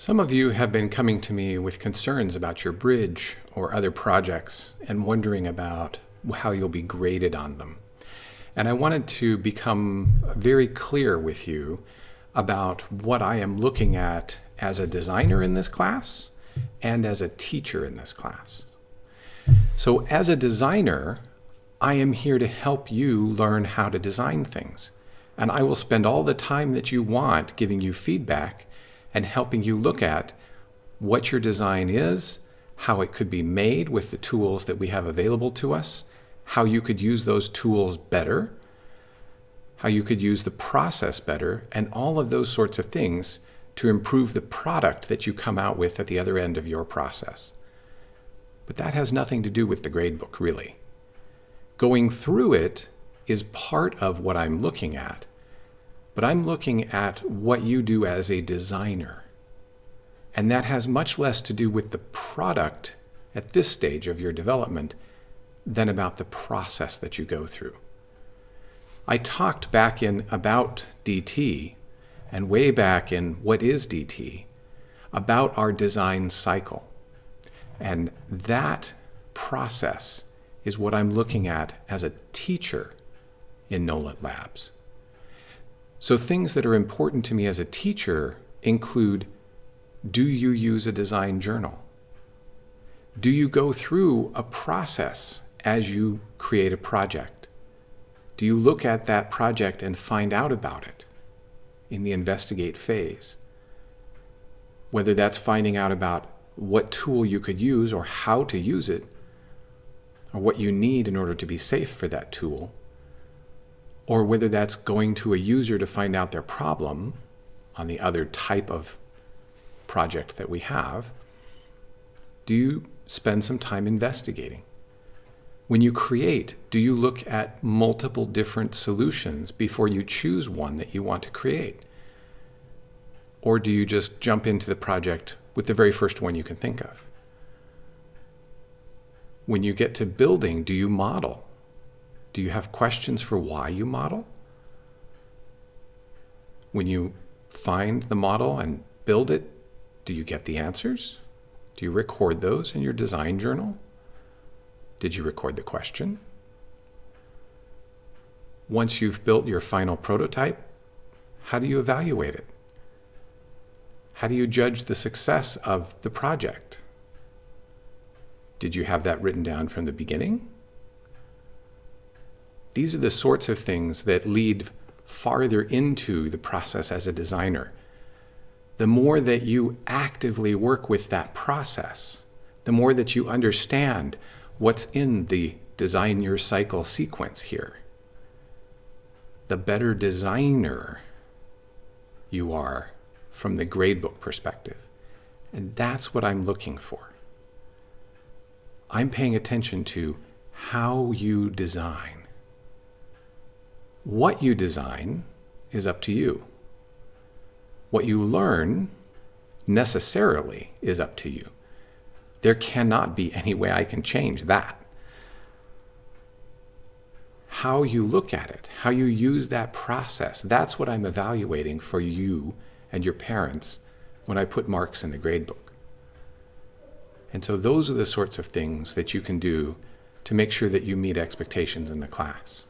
Some of you have been coming to me with concerns about your bridge or other projects and wondering about how you'll be graded on them. And I wanted to become very clear with you about what I am looking at as a designer in this class and as a teacher in this class. So as a designer, I am here to help you learn how to design things. And I will spend all the time that you want giving you feedback and helping you look at what your design is, how it could be made with the tools that we have available to us, how you could use those tools better, how you could use the process better, and all of those sorts of things to improve the product that you come out with at the other end of your process. But that has nothing to do with the gradebook, really. Going through it is part of what I'm looking at, but I'm looking at what you do as a designer. And that has much less to do with the product at this stage of your development than about the process that you go through. I talked back in about DT and way back in What is DT about our design cycle. And that process is what I'm looking at as a teacher in Nolat Labs. So things that are important to me as a teacher include, do you use a design journal? Do you go through a process as you create a project? Do you look at that project and find out about it in the investigate phase? Whether that's finding out about what tool you could use or how to use it, or what you need in order to be safe for that tool, or whether that's going to a user to find out their problem on the other type of project that we have, do you spend some time investigating? When you create, do you look at multiple different solutions before you choose one that you want to create? Or do you just jump into the project with the very first one you can think of? When you get to building, do you model? Do you have questions for why you model? When you find the model and build it, do you get the answers? Do you record those in your design journal? Did you record the question? Once you've built your final prototype, how do you evaluate it? How do you judge the success of the project? Did you have that written down from the beginning? These are the sorts of things that lead farther into the process as a designer. The more that you actively work with that process, the more that you understand what's in the design your cycle sequence here, the better designer you are from the gradebook perspective. And that's what I'm looking for. I'm paying attention to how you design. What you design is up to you. What you learn necessarily is up to you. There cannot be any way I can change that. How you look at it, how you use that process, that's what I'm evaluating for you and your parents when I put marks in the gradebook. And so those are the sorts of things that you can do to make sure that you meet expectations in the class.